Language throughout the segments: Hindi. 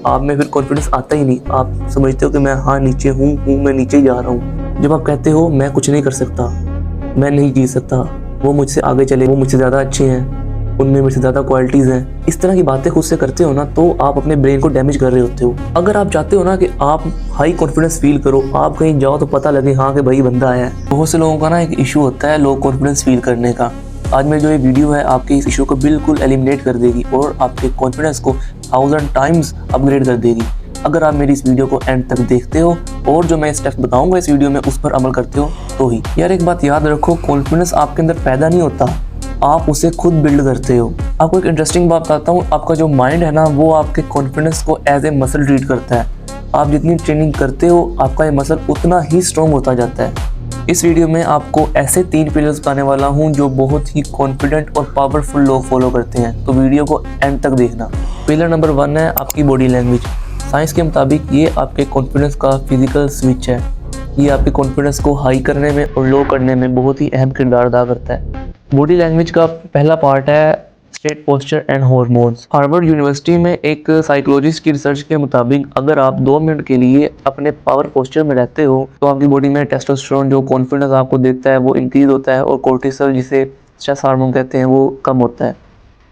आप में फिर कॉन्फिडेंस आता ही नहीं। आप समझते हो कि मैं हाँ नीचे हूँ, मैं नीचे ही जा रहा हूँ। जब आप कहते हो मैं कुछ नहीं कर सकता, मैं नहीं जीत सकता, वो मुझसे आगे चले, वो मुझसे ज़्यादा अच्छे हैं, उनमें मेरे से ज़्यादा क्वालिटीज़ हैं, इस तरह की बातें खुद से करते हो ना, तो आप अपने ब्रेन को डैमेज कर रहे होते हो। अगर आप चाहते हो ना कि आप हाई कॉन्फिडेंस फील करो, आप कहीं जाओ तो पता लगे हाँ कि भाई बंदा आया है। बहुत से लोगों का ना एक इशू होता है लो कॉन्फिडेंस फील करने का। आज में जो ये वीडियो है आपके इस इशू को बिल्कुल एलिमिनेट कर देगी और आपके कॉन्फिडेंस को 1000 टाइम्स अपग्रेड कर देगी अगर आप मेरी इस वीडियो को एंड तक देखते हो और जो मैं स्टेप्स बताऊंगा इस वीडियो में उस पर अमल करते हो तो ही। यार एक बात याद रखो, कॉन्फिडेंस आपके अंदर पैदा नहीं होता, आप उसे खुद बिल्ड करते हो। आपको एक इंटरेस्टिंग बात बताता हूँ, आपका जो माइंड है ना वो आपके कॉन्फिडेंस को एज ए मसल ट्रीट करता है। आप जितनी ट्रेनिंग करते हो आपका ये मसल उतना ही स्ट्रॉन्ग होता जाता है। इस वीडियो में आपको ऐसे 3 पिलर्स बताने वाला हूँ जो बहुत ही कॉन्फिडेंट और पावरफुल लोग फॉलो करते हैं, तो वीडियो को एंड तक देखना। पिलर नंबर 1 है आपकी बॉडी लैंग्वेज। साइंस के मुताबिक ये आपके कॉन्फिडेंस का फिजिकल स्विच है। ये आपके कॉन्फिडेंस को हाई करने में और लो करने में बहुत ही अहम किरदार अदा करता है। बॉडी लैंग्वेज का पहला पार्ट है state posture and hormones. Harvard university में एक साइकोलॉजिस्ट की रिसर्च के मुताबिक अगर आप 2 मिनट के लिए अपने पावर पोस्चर में रहते हो तो आपकी बॉडी में टेस्टोस्टेरोन जो कॉन्फिडेंस आपको देता है वो इंक्रीज होता है और कोर्टिसोल जिसे स्ट्रेस हार्मोन कहते हैं वो कम होता है।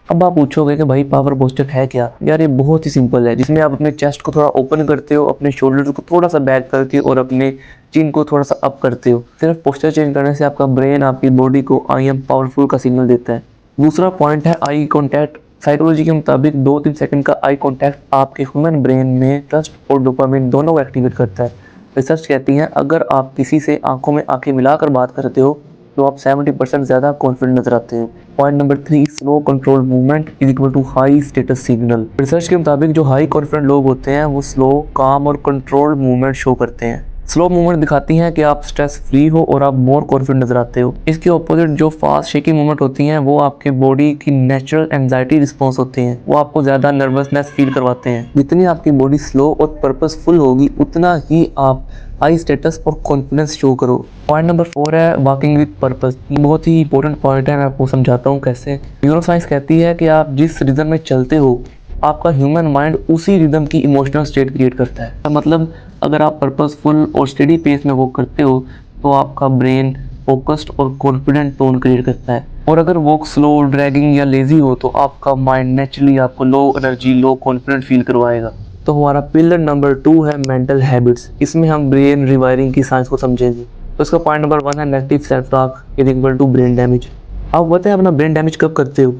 अब आप पूछोगे कि भाई पावर पोस्चर है क्या? यार ये बहुत ही सिंपल है, जिसमें आप अपने चेस्ट को थोड़ा ओपन करते हो, अपने शोल्डर को थोड़ा सा बैक करके और अपने चिन को थोड़ा सा अप करते हो। सिर्फ पोस्चर चेंज करने से आपका ब्रेन आपकी बॉडी को आई एम पावरफुल का सिग्नल देता है। दूसरा पॉइंट है आई कॉन्टैक्ट। साइकोलॉजी के मुताबिक 2-3 सेकंड का आई कॉन्टैक्ट आपके ह्यूमन ब्रेन में ट्रस्ट और डोपामिन दोनों को एक्टिवेट करता है। रिसर्च कहती है अगर आप किसी से आंखों में आंखें मिलाकर बात करते हो तो आप 70% ज़्यादा कॉन्फिडेंट नजर आते हैं। Point number 3, slow control movement is equal to high status signal. Research के मुताबिक जो हाई कॉन्फिडेंट लोग होते हैं वो स्लो, काम और कंट्रोल मूवमेंट शो करते हैं। स्लो मूवमेंट दिखाती हैं कि आप स्ट्रेस फ्री हो और आप मोर कॉन्फिडेंट नजर आते हो। इसके ऑपोजिट जो फास्ट शेकिंग मूवमेंट होती हैं वो आपके बॉडी की नेचुरल एंजाइटी रिस्पॉन्स होते हैं, वो आपको ज़्यादा नर्वसनेस फील करवाते हैं। जितनी आपकी बॉडी स्लो और पर्पसफुल होगी उतना ही आप हाई स्टेटस और कॉन्फिडेंस शो करो। पॉइंट नंबर 4 है वॉकिंग विद पर्पस। बहुत ही इंपॉर्टेंट पॉइंट है, मैं आपको समझाता हूँ कैसे। न्यूरोसाइंस कहती है कि आप जिस रिदम में चलते हो आपका ह्यूमन माइंड उसी रिदम की इमोशनल स्टेट क्रिएट करता है। मतलब अगर आप पर्पसफुल और स्टडी पेस में वॉक करते हो तो आपका ब्रेन फोकस्ड और कॉन्फिडेंट टोन क्रिएट करता है, और अगर वॉक स्लो, ड्रैगिंग या लेजी हो तो आपका माइंड नेचुरली आपको लो एनर्जी, लो कॉन्फिडेंट फील करवाएगा। तो हमारा पिलर नंबर 2 है मेंटल हैबिट्स। इसमें हम ब्रेन रिवायरिंग की साइंस को समझेंगे। तो इसका पॉइंट नंबर 1 है negative self talk is equal to brain damage. आप पता है अपना ब्रेन डैमेज कब करते हो?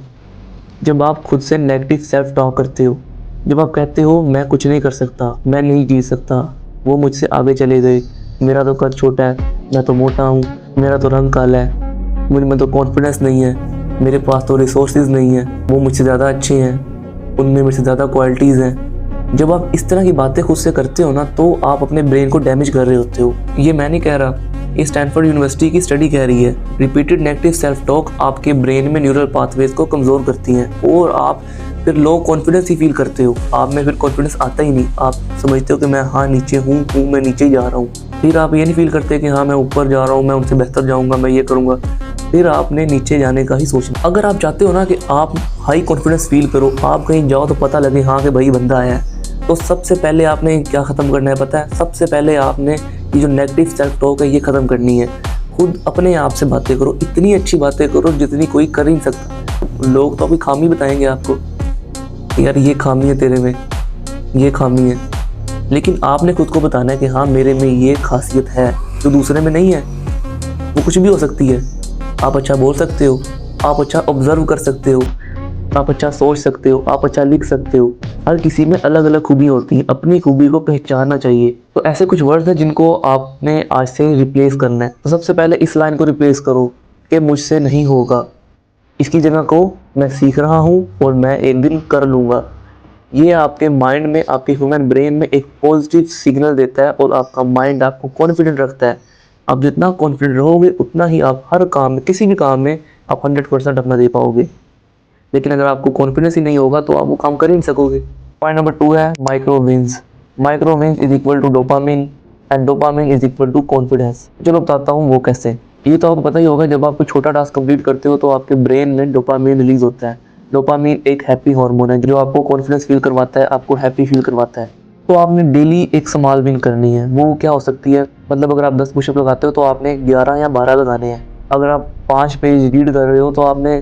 जब आप खुद से नेगेटिव सेल्फ टॉक करते हो। जब आप कहते हो मैं कुछ नहीं कर सकता, मैं नहीं जीत सकता, वो मुझसे आगे चले गए, मेरा तो कद छोटा है, मैं तो मोटा हूँ, मेरा तो रंग काला है, मुझ में तो कॉन्फिडेंस नहीं है, मेरे पास तो रिसोर्सेज नहीं है, वो मुझसे ज़्यादा अच्छे हैं, उनमें मेरे से ज़्यादा क्वालिटीज़ हैं। जब आप इस तरह की बातें खुद से करते हो ना तो आप अपने ब्रेन को डैमेज कर रहे होते हो। ये मैं नहीं कह रहा, ये स्टैनफोर्ड यूनिवर्सिटी की स्टडी कह रही है। रिपीटेड नेगेटिव सेल्फ टॉक आपके ब्रेन में न्यूरल पाथवेज को कमज़ोर करती हैं और आप फिर लो कॉन्फिडेंस ही फील करते हो। आप में फिर कॉन्फिडेंस आता ही नहीं। आप समझते हो कि मैं हाँ नीचे हूँ, मैं नीचे ही जा रहा हूँ। फिर आप ये नहीं फील करते कि हाँ मैं ऊपर जा रहा हूँ, मैं उनसे बेहतर जाऊँगा, मैं ये करूँगा। फिर आपने नीचे जाने का ही सोचना। अगर आप चाहते हो ना कि आप हाई कॉन्फिडेंस फील करो, आप कहीं जाओ तो पता लगे हाँ कि भाई बंदा आया है, तो सबसे पहले आपने क्या ख़त्म करना है पता है? सबसे पहले आपने ये जो नेगेटिव सेल्फ टॉक है ये ख़त्म करनी है। खुद अपने आप से बातें करो, इतनी अच्छी बातें करो जितनी कोई कर ही नहीं सकता। लोग तो अभी खामी बताएंगे आपको, यार ये खामी है तेरे में, ये खामी है, लेकिन आपने खुद को बताना है कि हाँ मेरे में ये खासियत है जो दूसरे में नहीं है। वो कुछ भी हो सकती है। आप अच्छा बोल सकते हो, आप अच्छा ऑब्जर्व कर सकते हो, आप अच्छा सोच सकते हो, आप अच्छा लिख सकते हो। हर किसी में अलग अलग खूबी होती है, अपनी खूबी को पहचानना चाहिए। तो ऐसे कुछ वर्ड्स हैं जिनको आपने आज से रिप्लेस करना है। तो सबसे पहले इस लाइन को रिप्लेस करो कि मुझसे नहीं होगा, इसकी जगह को मैं सीख रहा हूँ और मैं एक दिन कर लूँगा। ये आपके माइंड में, आपके ह्यूमन ब्रेन में एक पॉजिटिव सिग्नल देता है और आपका माइंड आपको कॉन्फिडेंट रखता है। आप जितना कॉन्फिडेंट रहोगे उतना ही आप हर काम में, किसी भी काम में आप 100% अपना दे पाओगे। लेकिन अगर आपको कॉन्फिडेंस ही नहीं होगा तो आप वो काम कर ही नहीं सकोगे। पॉइंट नंबर 2 है micro wins. Micro wins is equal to dopamine and dopamine is equal to confidence. चलो बताता हूँ वो कैसे। ये तो आपको पता ही होगा, जब आप कोई छोटा टास्क कंप्लीट करते हो तो आपके ब्रेन में डोपामिन रिलीज होता है डोपामीन एक हैप्पी हार्मोन है जो आपको कॉन्फिडेंस फील करवाता है, आपको हैप्पी फील करवाता है। तो आपने डेली एक स्मॉल विन करनी है। वो क्या हो सकती है, मतलब अगर आप 10 पुशअप लगाते हो तो आपने 11 या 12 लगाने हैं। अगर आप 5 पेज रीड कर रहे हो तो आपने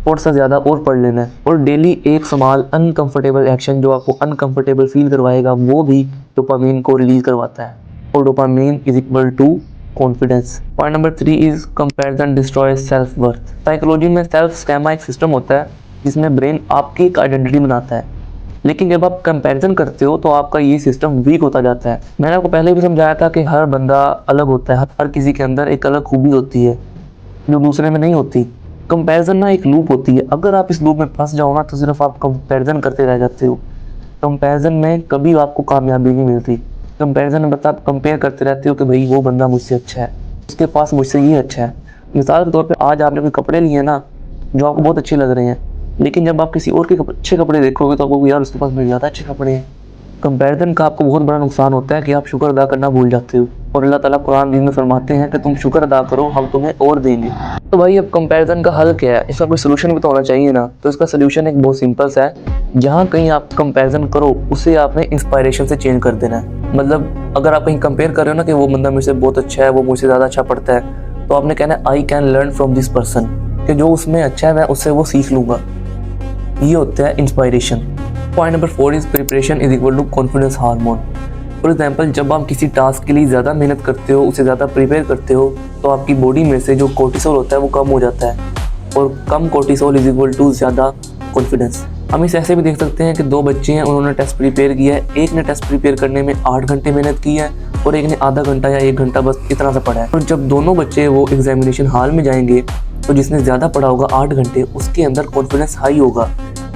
थोड़ा सा ज़्यादा और पढ़ लेना है। और डेली एक स्मॉल अनकंफर्टेबल एक्शन जो आपको अनकंफर्टेबल फील करवाएगा वो भी डोपामीन को रिलीज करवाता है। और dopamine is equal to confidence. Point number 3 is comparison destroys self worth. Psychology में सेल्फ स्टेमा एक सिस्टम होता है जिसमें ब्रेन आपकी एक आइडेंटिटी बनाता है, लेकिन जब आप कंपैरिजन करते हो तो आपका ये सिस्टम वीक होता जाता है। मैंने आपको पहले भी समझाया था कि हर बंदा अलग होता है, हर किसी के अंदर एक अलग खूबी होती है जो दूसरे में नहीं होती। कंपैरिजन ना एक लूप होती है, अगर आप इस लूप में फंस जाओ ना तो सिर्फ आप कंपैरिजन करते रह जाते हो। कंपैरिजन में कभी आपको कामयाबी नहीं मिलती। कंपैरिजन में बस आप कंपेयर करते रहते हो कि भाई वो बंदा मुझसे अच्छा है, उसके पास मुझसे ये अच्छा है। मिसाल के तौर पे आज आपने कोई कपड़े लिए ना जो आपको बहुत अच्छे लग रहे हैं, लेकिन जब आप किसी और के अच्छे कपड़े देखोगे तो आपको यार उसके पास मेरे ज़्यादा अच्छे कपड़े हैं। कंपैरिजन का आपको बहुत बड़ा नुकसान होता है कि आप शुक्र अदा करना भूल जाते हो। और अल्लाह ताला कुरान में फरमाते हैं कि तुम शुक्र अदा करो, हम तुम्हें और देंगे। तो भाई अब कंपैरिजन का हल क्या है, इसका कोई सोल्यूशन भी तो होना चाहिए ना। तो इसका सोल्यूशन एक बहुत सिंपल सा है, जहाँ कहीं आप कंपैरिजन करो उसे आपने इंस्पायरेशन से चेंज कर देना है। मतलब अगर आप कहीं कंपेयर कर रहे हो ना कि वो बंदा मुझसे बहुत अच्छा है, वो मुझसे ज़्यादा अच्छा पढ़ता है, तो आपने कहना है I can learn from this person, कि जो उसमें अच्छा है मैं उससे वो सीख लूँगा। ये होता है inspiration. Point number 4 is preparation is equal to confidence hormone. For example जब आप किसी टास्क के लिए ज़्यादा मेहनत करते हो, उसे ज़्यादा प्रिपेयर करते हो, तो आपकी बॉडी में से जो कोर्टिसोल होता है वो कम हो जाता है। और कम कोर्टिसोल इज इक्वल टू ज़्यादा कॉन्फिडेंस। हम इसे ऐसे भी देख सकते हैं कि 2 बच्चे हैं, उन्होंने टेस्ट प्रिपेयर किया है। एक ने टेस्ट प्रिपेयर करने में 8 घंटे मेहनत की है और एक ने आधा घंटा या 1 घंटा बस इतना सा पढ़ा है। और जब दोनों बच्चे वो एग्जामिनेशन हॉल में जाएंगे तो जिसने ज़्यादा पढ़ा होगा 8 घंटे, उसके अंदर कॉन्फिडेंस हाई होगा,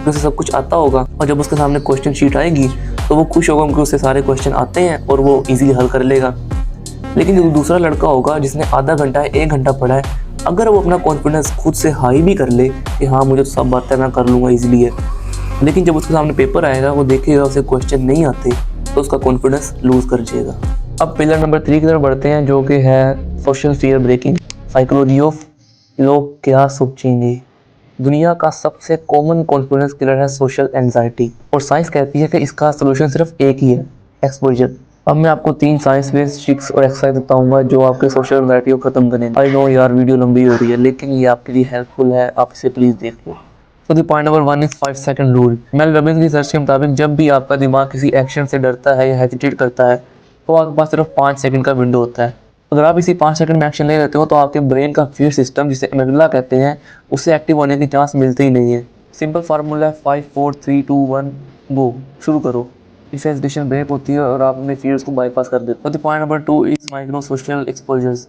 उसे सब कुछ आता होगा। और जब उसके सामने क्वेश्चन शीट आएगी तो वो खुश होगा क्योंकि उससे सारे क्वेश्चन आते हैं और वो इजीली हल कर लेगा। लेकिन जो दूसरा लड़का होगा जिसने आधा घंटा या 1 घंटा पढ़ा है, अगर वो अपना कॉन्फिडेंस खुद से हाई भी कर ले कि हाँ मुझे तो सब बातें मैं कर लूँगा ईजिली है, लेकिन जब उसके सामने पेपर आएगा वो देखेगा उसे क्वेश्चन नहीं आते तो उसका कॉन्फिडेंस लूज कर जाएगा। अब पिलर नंबर 3 की तरफ बढ़ते हैं जो कि है social fear breaking. Psychology of लोग क्या सोचेंगे। दुनिया का सबसे कॉमन कॉन्फिडेंस किलर है सोशल एंजाइटी, और साइंस कहती है कि इसका सोल्यूशन सिर्फ एक ही है, एक्सपोजर। अब मैं आपको 3 साइंस बेस्ड ट्रिक्स और एक्सरसाइज बताऊंगा जो आपके सोशल एंजाइटी को खत्म करेंगे। आई नो यार वीडियो लंबी हो रही है, लेकिन ये आपके लिए हेल्पफुल है, आप इसे प्लीज देख लो। तो the point number 1 is 5 second rule. Mel Robbins की रिसर्च के मुताबिक जब भी आपका दिमाग किसी एक्शन से डरता है या हेजिटेट करता है तो आपके पास सिर्फ 5 सेकंड का विंडो होता है। अगर आप इसी 5 सेकंड में एक्शन ले लेते हो तो आपके ब्रेन का फियर सिस्टम, जिसे एमिगडाला कहते हैं, उससे एक्टिव होने की चांस मिलते ही नहीं है। सिंपल फार्मूला है 5 4 3 2 1 गो। शुरू करो। इससे हेजिटेशन ब्रेक होती है और आप अपने फियर्स को बाईपास कर देते हो। तो point number 2 is micro social exposures.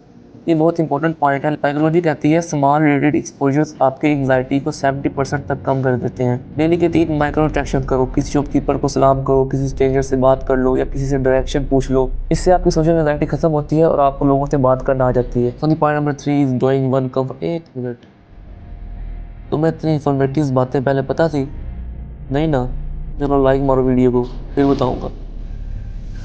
ये बहुत इंपॉर्टेंट पॉइंट है। साइकोलॉजी कहती है स्मॉल रिलेटेड एक्सपोजर्स आपके एंग्जाइटी को 70% तक कम कर देते हैं। डेली के 3 माइक्रो इंटरेक्शन करो, किसी शॉपकीपर को सलाम करो, किसी स्ट्रेंजर से बात कर लो या किसी से डायरेक्शन पूछ लो। इससे आपकी सोशल एंग्जाइटी खत्म होती है और आपको लोगों से बात करना आ जाती है। तो point number 3 is doing one cover. 1 minute, तुम्हें इतनी इन्फॉर्मेटिव बातें पहले पता थी? नहीं ना? चलो लाइक मारो वीडियो को, फिर बताऊंगा।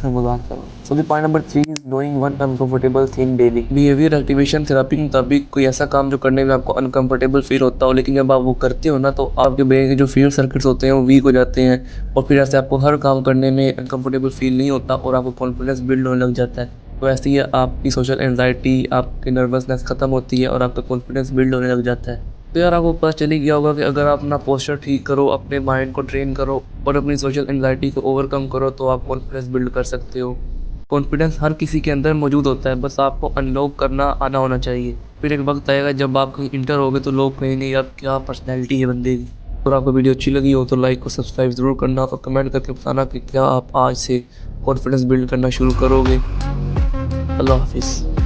मजाक करो। So the point number 3 is doing one uncomfortable thing daily. Behaviour activation therapy के मुताबिक कोई ऐसा काम जो करने में आपको अनकंफर्टेबल फील होता हो, लेकिन जब आप वो करते हो ना तो आपके ब्रेन के जो फीयर सर्किट्स होते हैं वो वीक हो जाते हैं और फिर ऐसे आपको हर काम करने में अनकंफर्टेबल फील नहीं होता और आपको कॉन्फिडेंस बिल्ड होने लग जाता है। तो ऐसे ही आपकी सोशल एंजाइटी, आपकी नर्वसनेस खत्म होती है और आपका कॉन्फिडेंस बिल्ड होने लग जाता है। तो यार आपको पता चल ही गया होगा कि अगर आप अपना पोस्चर ठीक करो, अपने माइंड को ट्रेन करो और अपनी सोशल एंजाइटी को ओवरकम करो तो आप कॉन्फिडेंस बिल्ड कर सकते हो। कॉन्फिडेंस हर किसी के अंदर मौजूद होता है, बस आपको अनलॉक करना आना होना चाहिए। फिर एक वक्त आएगा जब आप कहीं इंटर होगे तो लोग कहेंगे यार क्या पर्सनैलिटी है बंदे की। अगर आपको वीडियो अच्छी लगी हो तो लाइक और सब्सक्राइब ज़रूर करना और कमेंट करके बताना कि क्या आप आज से कॉन्फिडेंस बिल्ड करना शुरू करोगे। अल्लाह हाफिज़।